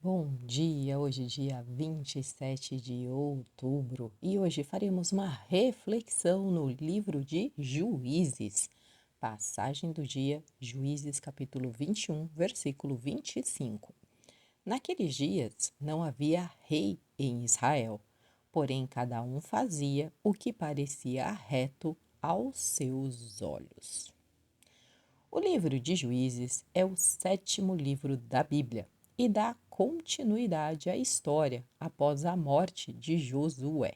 Bom dia, hoje dia 27 de outubro e hoje faremos uma reflexão no livro de Juízes. Passagem do dia, Juízes capítulo 21, versículo 25. Naqueles dias não havia rei em Israel, porém cada um fazia o que parecia reto aos seus olhos. O livro de Juízes é o sétimo livro da Bíblia e dá continuidade à história após a morte de Josué.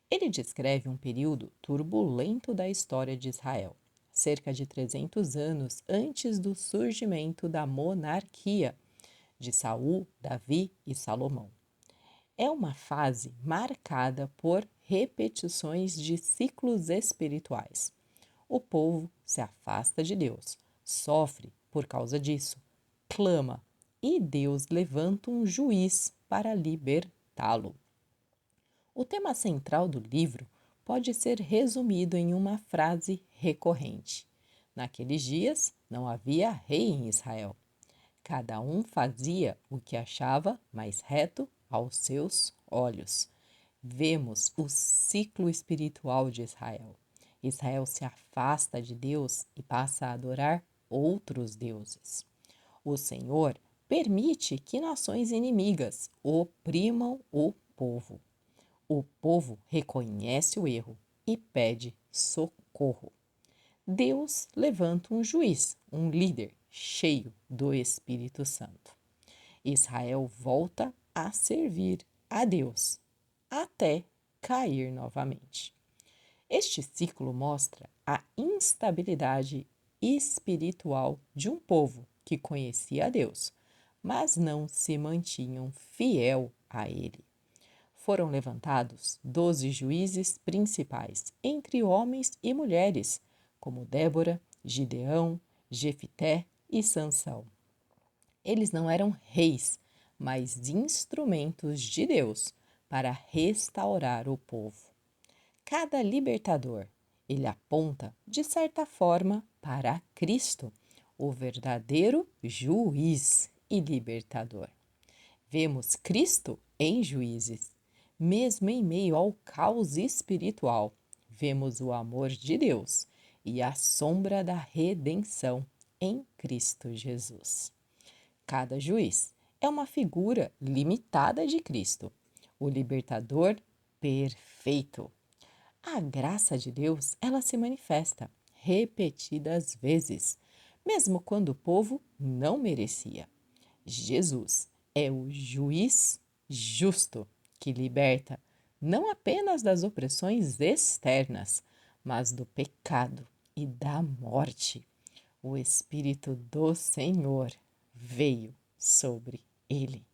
Ele descreve um período turbulento da história de Israel, cerca de 300 anos antes do surgimento da monarquia de Saul, Davi e Salomão. É uma fase marcada por repetições de ciclos espirituais. O povo se afasta de Deus, sofre por causa disso, clama e Deus levanta um juiz para libertá-lo. O tema central do livro pode ser resumido em uma frase recorrente: naqueles dias não havia rei em Israel. Cada um fazia o que achava mais reto aos seus olhos. Vemos o ciclo espiritual de Israel. Israel se afasta de Deus e passa a adorar outros deuses. O Senhor permite que nações inimigas oprimam o povo. O povo reconhece o erro e pede socorro. Deus levanta um juiz, um líder cheio do Espírito Santo. Israel volta a servir a Deus até cair novamente. Este ciclo mostra a instabilidade espiritual de um povo que conhecia a Deus, mas não se mantinham fiel a ele. Foram levantados 12 juízes principais, entre homens e mulheres, como Débora, Gideão, Jefité e Sansão. Eles não eram reis, mas instrumentos de Deus para restaurar o povo. Cada libertador, ele aponta, de certa forma, para Cristo, o verdadeiro juiz e libertador. Vemos Cristo em Juízes. Mesmo em meio ao caos espiritual, vemos o amor de Deus e a sombra da redenção em Cristo Jesus. Cada juiz é uma figura limitada de Cristo, o libertador perfeito. A graça de Deus, ela se manifesta repetidas vezes, mesmo quando o povo não merecia. Jesus é o juiz justo que liberta não apenas das opressões externas, mas do pecado e da morte. O Espírito do Senhor veio sobre ele.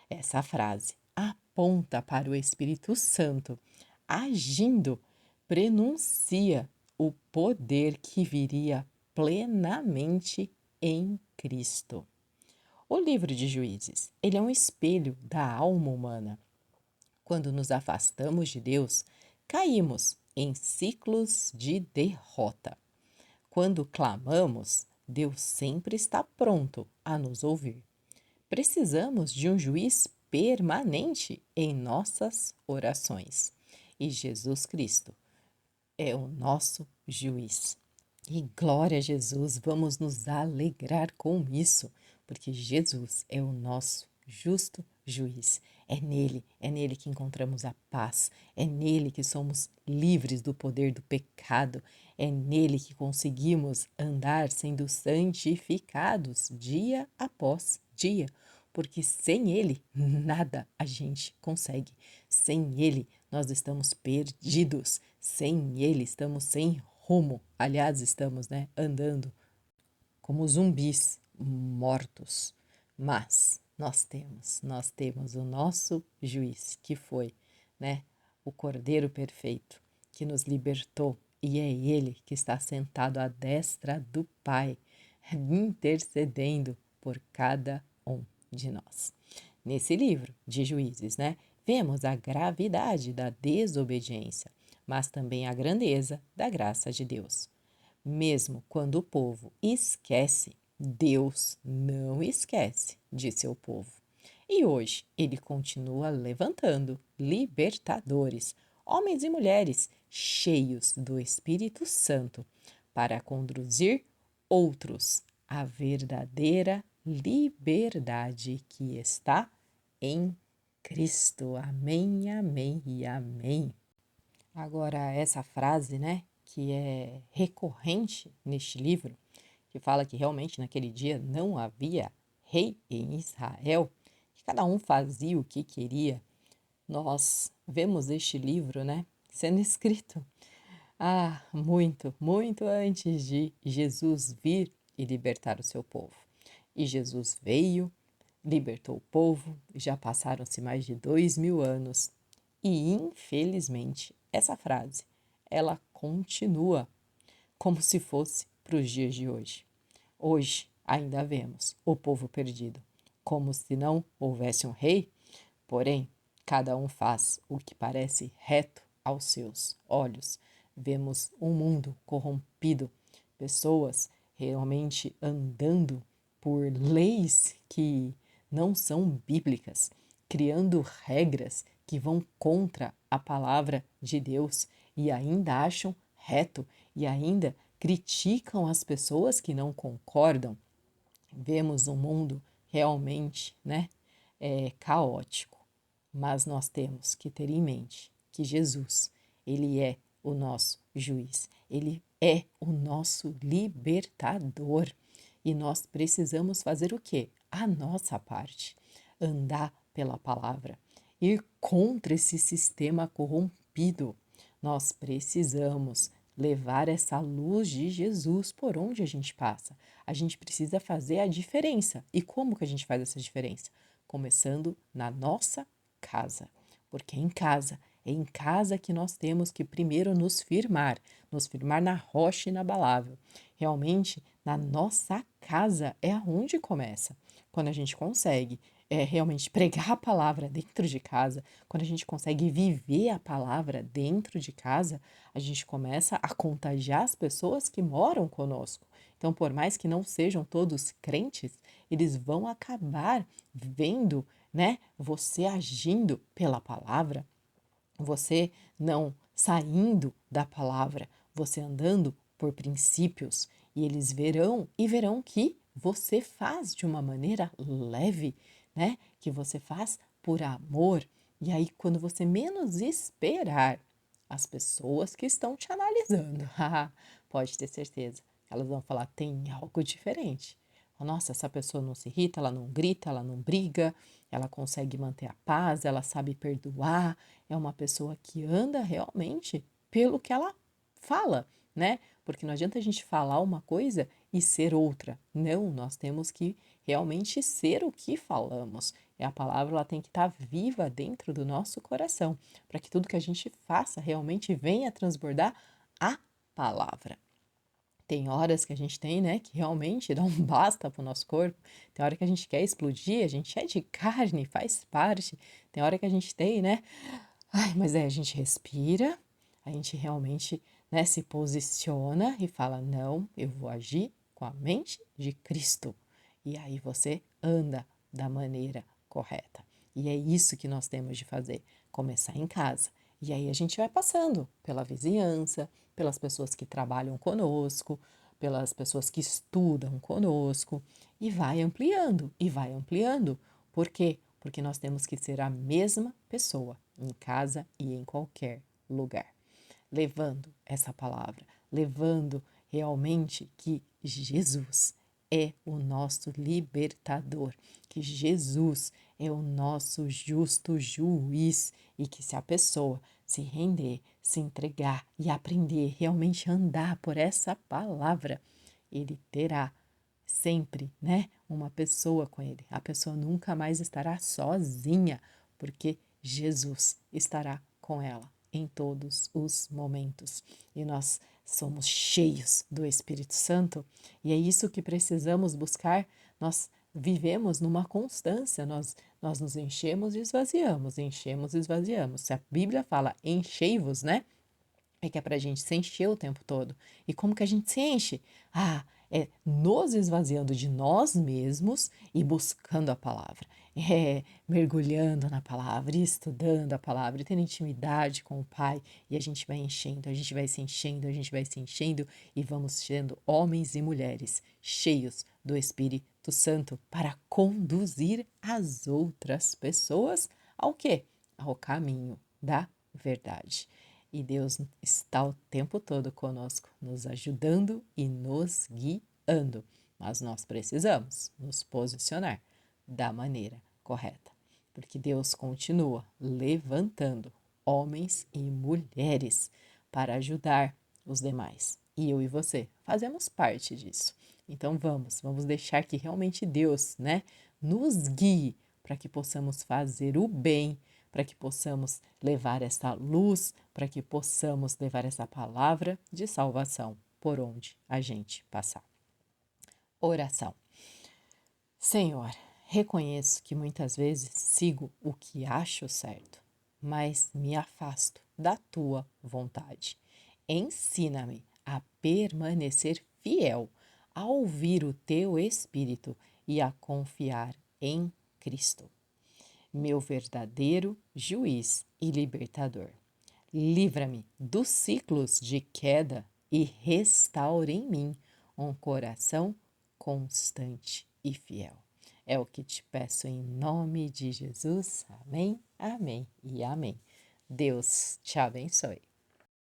Essa frase aponta para o Espírito Santo agindo, prenuncia o poder que viria plenamente em Cristo. O livro de Juízes, ele é um espelho da alma humana. Quando nos afastamos de Deus, caímos em ciclos de derrota. Quando clamamos, Deus sempre está pronto a nos ouvir. Precisamos de um juiz permanente em nossas orações. E Jesus Cristo é o nosso juiz. E glória a Jesus, vamos nos alegrar com isso, porque Jesus é o nosso justo juiz. É nele que encontramos a paz, é nele que somos livres do poder do pecado, é nele que conseguimos andar sendo santificados dia após dia, porque sem ele nada a gente consegue. Sem ele nós estamos perdidos, sem ele estamos sem rumo. Aliás, estamos, né, andando como zumbis mortos. Mas nós temos o nosso juiz, que foi, né, o Cordeiro perfeito, que nos libertou, e é ele que está sentado à destra do Pai, intercedendo por cada um de nós. Nesse livro de Juízes, né, vemos a gravidade da desobediência, mas também a grandeza da graça de Deus. Mesmo quando o povo esquece, Deus não esquece de seu povo. E hoje ele continua levantando libertadores, homens e mulheres cheios do Espírito Santo, para conduzir outros à verdadeira liberdade que está em Cristo. Amém, amém e amém. Agora, essa frase, né, que é recorrente neste livro, que fala que realmente naquele dia não havia rei em Israel, que cada um fazia o que queria. Nós vemos este livro, né, sendo escrito muito antes de Jesus vir e libertar o seu povo. E Jesus veio, libertou o povo, já passaram-se mais de 2000 anos. E infelizmente, essa frase, ela continua como se fosse para os dias de hoje. Hoje ainda vemos o povo perdido, como se não houvesse um rei, porém, cada um faz o que parece reto aos seus olhos. Vemos um mundo corrompido, pessoas realmente andando por leis que não são bíblicas, criando regras que vão contra a palavra de Deus e ainda acham reto e ainda criticam as pessoas que não concordam. Vemos um mundo realmente, né, caótico, mas nós temos que ter em mente que Jesus, ele é o nosso juiz, ele é o nosso libertador e nós precisamos fazer o quê? A nossa parte, andar pela palavra, ir contra esse sistema corrompido. Nós precisamos levar essa luz de Jesus por onde a gente passa. A gente precisa fazer a diferença. E como que a gente faz essa diferença? Começando na nossa casa. Porque é em casa que nós temos que primeiro nos firmar na rocha inabalável. Realmente, na nossa casa é aonde começa. Quando a gente consegue realmente pregar a palavra dentro de casa, quando a gente consegue viver a palavra dentro de casa, a gente começa a contagiar as pessoas que moram conosco. Então, por mais que não sejam todos crentes, eles vão acabar vendo, né, você agindo pela palavra, você não saindo da palavra, você andando por princípios, e eles verão que você faz de uma maneira leve, né? Que você faz por amor. E aí, quando você menos esperar, as pessoas que estão te analisando, pode ter certeza, elas vão falar: tem algo diferente. Nossa, essa pessoa não se irrita, ela não grita, ela não briga, ela consegue manter a paz, ela sabe perdoar, é uma pessoa que anda realmente pelo que ela fala, né? Porque não adianta a gente falar uma coisa e ser outra. Não, nós temos que realmente ser o que falamos. E a palavra ela tem que estar viva dentro do nosso coração, para que tudo que a gente faça realmente venha transbordar a palavra. Tem horas que a gente tem, né, que realmente dá um basta pro nosso corpo. Tem hora que a gente quer explodir, a gente é de carne, faz parte. Tem hora que a gente tem, né? Ai, mas a gente respira, a gente realmente, né, se posiciona e fala: não, eu vou agir com a mente de Cristo. E aí você anda da maneira correta. E é isso que nós temos de fazer, começar em casa. E aí a gente vai passando pela vizinhança, pelas pessoas que trabalham conosco, pelas pessoas que estudam conosco, e vai ampliando, e vai ampliando. Por quê? Porque nós temos que ser a mesma pessoa em casa e em qualquer lugar, levando essa palavra, levando realmente que Jesus é o nosso libertador, que Jesus é o nosso justo juiz e que se a pessoa se render, se entregar e aprender realmente a andar por essa palavra, ele terá sempre, né, uma pessoa com ele. A pessoa nunca mais estará sozinha, porque Jesus estará com ela em todos os momentos. E nós somos cheios do Espírito Santo e é isso que precisamos buscar. Nós vivemos numa constância, nós nos enchemos e esvaziamos, enchemos e esvaziamos. Se a Bíblia fala enchei-vos, né? É que é para a gente se encher o tempo todo. E como que a gente se enche? é nos esvaziando de nós mesmos e buscando a palavra, mergulhando na palavra, e estudando a palavra, e tendo intimidade com o Pai, e a gente vai enchendo, a gente vai se enchendo, a gente vai se enchendo, e vamos sendo homens e mulheres cheios do Espírito Santo para conduzir as outras pessoas ao quê? Ao caminho da verdade. E Deus está o tempo todo conosco, nos ajudando e nos guiando. Mas nós precisamos nos posicionar da maneira correta, porque Deus continua levantando homens e mulheres para ajudar os demais. E eu e você fazemos parte disso. Então vamos deixar que realmente Deus, nos guie para que possamos fazer o bem, para que possamos levar essa luz, para que possamos levar essa palavra de salvação por onde a gente passar. Oração. Senhor, reconheço que muitas vezes sigo o que acho certo, mas me afasto da tua vontade. Ensina-me a permanecer fiel, a ouvir o teu Espírito e a confiar em Cristo, meu verdadeiro juiz e libertador. Livra-me dos ciclos de queda e restaure em mim um coração constante e fiel. É o que te peço em nome de Jesus. Amém, amém e amém. Deus te abençoe.